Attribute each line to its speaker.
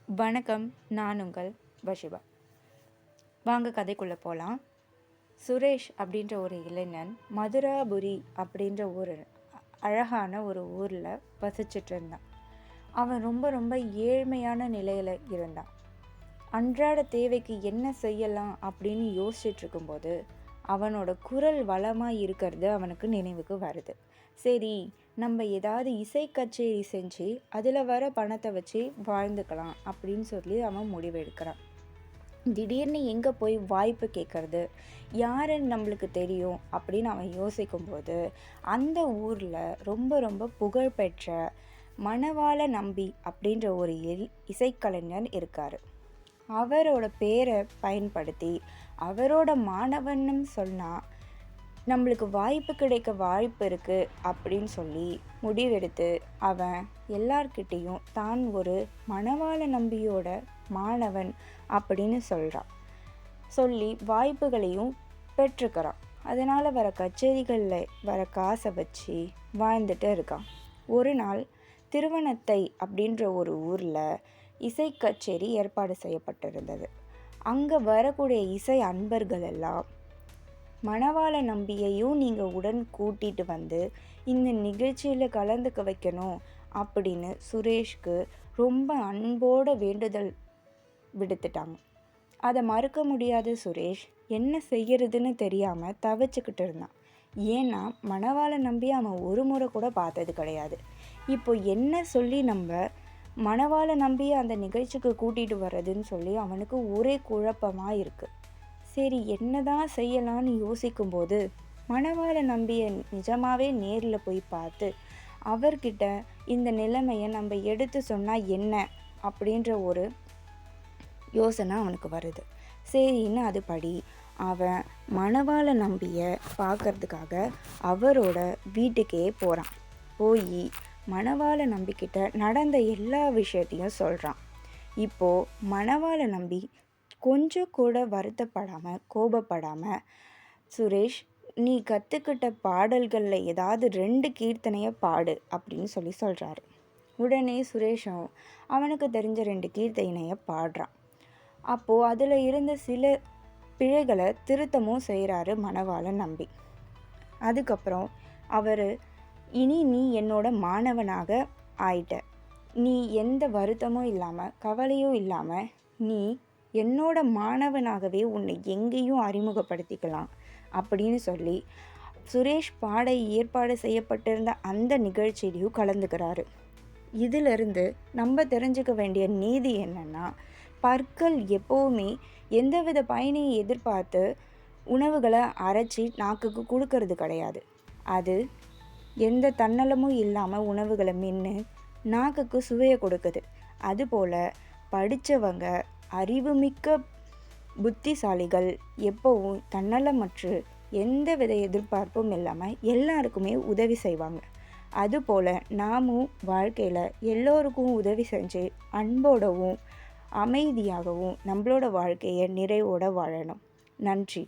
Speaker 1: வணக்கம். நான் உங்கள் வஷிபா. வாங்க கதைக்குள்ளே போகலாம். சுரேஷ் அப்படின்ற ஒரு இளைஞன் மதுராபுரி அப்படின்ற ஒரு அழகான ஒரு ஊரில் வசிச்சுட்டு இருந்தான். அவன் ரொம்ப ரொம்ப ஏழ்மையான நிலையில் இருந்தான். அன்றாட தேவைக்கு என்ன செய்யலாம் அப்படின்னு யோசிச்சுட்டு இருக்கும்போது அவனோட குரல் வளமாக இருக்கிறது அவனுக்கு நினைவுக்கு வருது. சரி, நம்ம ஏதாவது இசை கச்சேரி செஞ்சு அதில் வர பணத்தை வச்சு வாழ்ந்துக்கலாம் அப்படின்னு சொல்லி அவன் முடிவெடுக்கிறான். திடீர்னு எங்கே போய் வாய்ப்பு கேட்கறது, யாருன்னு நம்மளுக்கு தெரியும் அப்படின்னு அவன் யோசிக்கும்போது அந்த ஊரில் ரொம்ப ரொம்ப புகழ்பெற்ற மணவாள நம்பி அப்படின்ற ஒரு இசைக்கலைஞர் இருக்கார். அவரோட பேரை பயன்படுத்தி அவரோட மாணவன்னு சொன்னால் நம்மளுக்கு வாய்ப்பு கிடைக்க வாய்ப்பு இருக்குது அப்படின்னு சொல்லி முடிவெடுத்து அவன் எல்லார்கிட்டேயும் தான் ஒரு மணவாள நம்பியோட மாணவன் அப்படின்னு சொல்லி வாய்ப்புகளையும் பெற்றுக்கிறான். அதனால் வர கச்சேரிகளில் வர காசை வச்சு வாழ்ந்துட்டு இருக்கான். ஒரு நாள் திருவண்ணத்தை அப்படின்ற ஒரு ஊரில் இசை கச்சேரி ஏற்பாடு செய்யப்பட்டிருந்தது. அங்கே வரக்கூடிய இசை அன்பர்கள் எல்லாம் மணவாள நம்பியையும் நீங்கள் உடன் கூட்டிகிட்டு வந்து இந்த நிகழ்ச்சியில் கலந்துக்க வைக்கணும் அப்படின்னு சுரேஷ்க்கு ரொம்ப அன்போட வேண்டுதல் விடுத்துட்டாங்க. அதை மறுக்க முடியாத சுரேஷ் என்ன செய்யறதுன்னு தெரியாமல் தவிச்சுக்கிட்டு இருந்தான். ஏன்னா மணவாள நம்பி அவன் ஒரு முறை கூட பார்த்தது கிடையாது. இப்போ என்ன சொல்லி நம்ம மணவாள நம்பி அந்த நிகழ்ச்சிக்கு கூட்டிகிட்டு வர்றதுன்னு சொல்லி அவனுக்கு ஒரே குழப்பமாக இருக்குது. சரி, என்னதான் செய்யலான்னு யோசிக்கும்போது மணவாள நம்பியை நிஜமாகவே நேரில் போய் பார்த்து அவர்கிட்ட இந்த நிலைமையை நம்ம எடுத்து சொன்னால் என்ன அப்படின்ற ஒரு யோசனை அவனுக்கு வருது. சரின்னு அதுபடி அவன் மணவாள நம்பியை பார்க்கறதுக்காக அவரோட வீட்டுக்கே போகிறான். போய் மணவாள நம்பிக்கிட்ட நடந்த எல்லா விஷயத்தையும் சொல்கிறான். இப்போது மணவாள நம்பி கொஞ்சம் கூட வருத்தப்படாமல் கோபப்படாமல், சுரேஷ், நீ கற்றுக்கிட்ட பாடல்களில் ஏதாவது 2 கீர்த்தனையை பாடு அப்படின்னு சொல்கிறாரு. உடனே சுரேஷும் அவனுக்கு தெரிஞ்ச 2 கீர்த்தனையை பாடுறான். அப்போது அதில் இருந்த சில பிழைகளை திருத்தமும் செய்கிறாரு மணவாள நம்பி. அதுக்கப்புறம் அவர், இனி நீ என்னோட மாணவனாக ஆயிட்ட, நீ எந்த வருத்தமும் இல்லாமல் கவலையும் இல்லாமல் நீ என்னோட மாணவனாகவே உன்னை எங்கேயும் அறிமுகப்படுத்திக்கலாம் அப்படின்னு சொல்லி சுரேஷ் பாட ஏற்பாடு செய்யப்பட்டிருந்த அந்த நிகழ்ச்சியிலையும் கலந்துக்கிறாரு. இதிலிருந்து நம்ம தெரிஞ்சுக்க வேண்டிய நீதி என்னன்னா, பற்கள் எப்போவுமே எந்தவித பயனையும் எதிர்பார்த்து உணவுகளை அரைச்சி நாக்குக்கு கொடுக்கறது கிடையாது. அது எந்த தன்னலமும் இல்லாமல் உணவுகளை மென்று நாக்குக்கு சுவையை கொடுக்குது. அதுபோல் படித்தவங்க, அறிவுமிக்க புத்திசாலிகள் எப்போவும் தன்னலமற்று எந்தவித எதிர்பார்ப்பும் இல்லாமல் எல்லாருக்குமே உதவி செய்வாங்க. அதுபோல் நாமும் வாழ்க்கையில் எல்லோருக்கும் உதவி செஞ்சு அன்போடவும் அமைதியாகவும் நம்மளோட வாழ்க்கையை நிறைவோடு வாழணும். நன்றி.